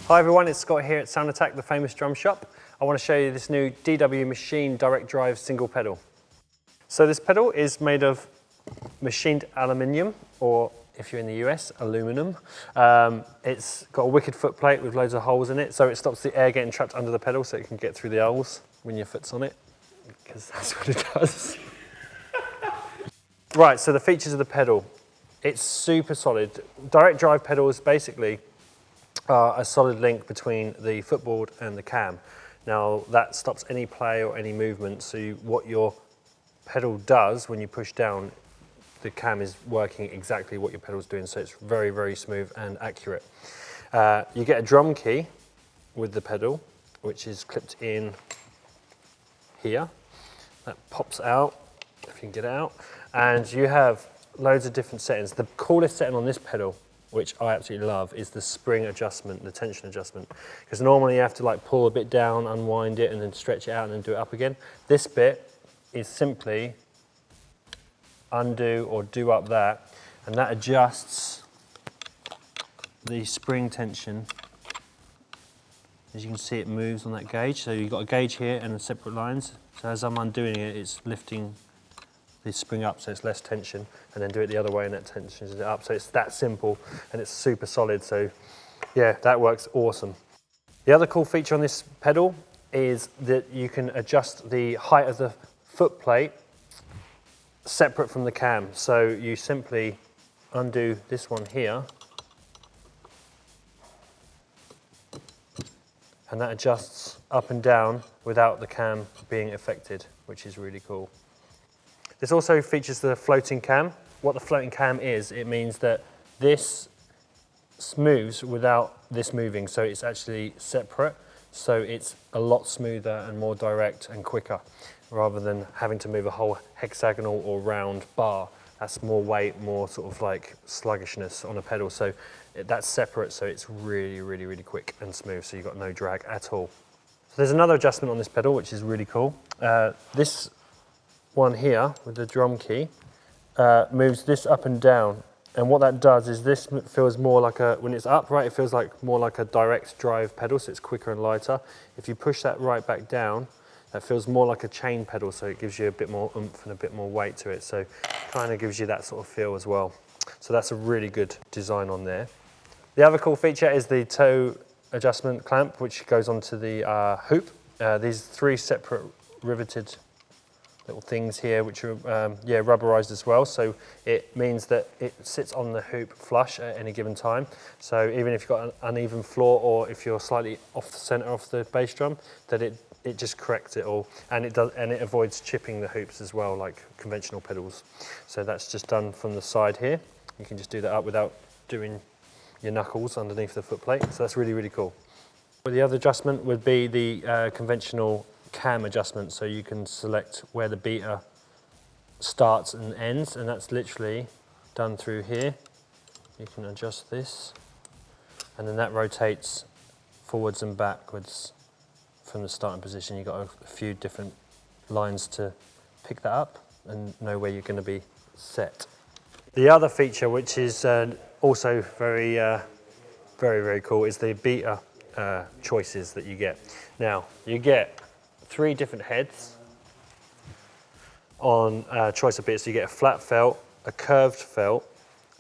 Hi everyone, it's Scott here at Sound Attack, the famous drum shop. I want to show you this new DW Machine direct drive single pedal. So this pedal is made of machined aluminium, or if you're in the US, aluminum. It's got a wicked foot plate with loads of holes in it, so it stops the air getting trapped under the pedal so it can get through the holes when your foot's on it, because that's what it does. Right, so the features of the pedal. It's super solid. Direct drive pedals basically are a solid link between the footboard and the cam. Now that stops any play or any movement, so what your pedal does when you push down, the cam is working exactly what your pedal's doing, so it's very, very smooth and accurate. You get a drum key with the pedal, which is clipped in here. That pops out, if you can get it out, and you have loads of different settings. The coolest setting on this pedal, which I absolutely love, is the spring adjustment, the tension adjustment. Because normally you have to like pull a bit down, unwind it, and then stretch it out and then do it up again. This bit is simply undo or do up that, and that adjusts the spring tension. As you can see, it moves on that gauge. So you've got a gauge here and separate lines. So as I'm undoing it, it's lifting the spring up so it's less tension, and then do it the other way and that tensions it up. So it's that simple and it's super solid. So yeah, that works awesome. The other cool feature on this pedal is that you can adjust the height of the foot plate separate from the cam. So you simply undo this one here, and that adjusts up and down without the cam being affected, which is really cool. This also features the floating cam. What the floating cam is, it means that this moves without this moving, so it's actually separate, so it's a lot smoother and more direct and quicker, rather than having to move a whole hexagonal or round bar. That's more weight, more sort of like sluggishness on a pedal, so that's separate, so it's really, really, really quick and smooth, so you've got no drag at all. So there's another adjustment on this pedal, which is really cool. This one here with the drum key moves this up and down, and what that does is this feels more like a, when it's upright, it feels like more like a direct drive pedal, so it's quicker and lighter. If you push that right back down, that feels more like a chain pedal, so it gives you a bit more oomph and a bit more weight to it, so kind of gives you that sort of feel as well. So that's a really good design on there. The other cool feature is the toe adjustment clamp, which goes onto the hoop. These three separate riveted little things here, which are rubberized as well, so it means that it sits on the hoop flush at any given time. So even if you've got an uneven floor, or if you're slightly off the center of the bass drum, that it just corrects it all, and it avoids chipping the hoops as well, like conventional pedals. So that's just done from the side here. You can just do that up without doing your knuckles underneath the foot plate. So that's really, really cool. But the other adjustment would be the conventional cam adjustment, so you can select where the beater starts and ends, and that's literally done through here. You can adjust this, and then that rotates forwards and backwards from the starting position. You've got a few different lines to pick that up and know where you're going to be set. The other feature, which is also very, very cool, is the beater choices that you get. Now, you get 3 different heads on choice of beats. So you get a flat felt, a curved felt,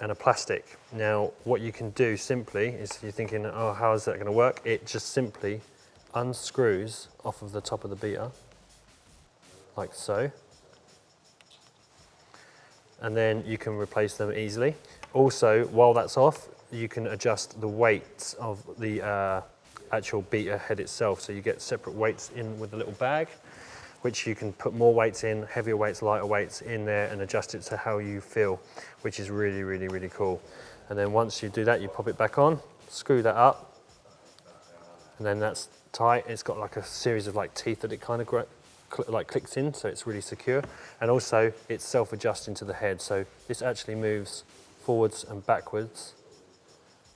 and a plastic. Now, what you can do simply is, you're thinking, oh, how is that going to work? It just simply unscrews off of the top of the beater, like so. And then you can replace them easily. Also, while that's off, you can adjust the weight of the actual beater head itself. So you get separate weights in with a little bag, which you can put more weights in, heavier weights, lighter weights in there, and adjust it to how you feel, which is really, really, really cool. And then once you do that, you pop it back on, screw that up, and then that's tight. It's got like a series of like teeth that it kind of like clicks in, so it's really secure. And also it's self-adjusting to the head, so this actually moves forwards and backwards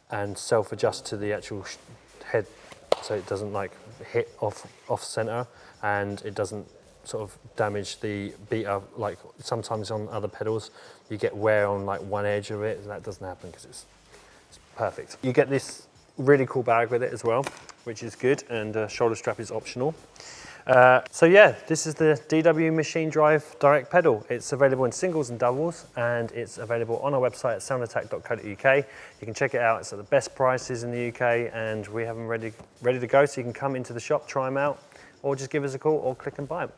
and self-adjusts to the actual head, so it doesn't like hit off center, and it doesn't sort of damage the beater. Like sometimes on other pedals you get wear on like one edge of it, and that doesn't happen because it's perfect. You get this really cool bag with it as well, which is good, and shoulder strap is optional. So yeah, this is the DW Machine Drive Direct Pedal. It's available in singles and doubles, and it's available on our website at soundattack.co.uk. You can check it out. It's at the best prices in the UK, and we have them ready to go, so you can come into the shop, try them out, or just give us a call or click and buy them.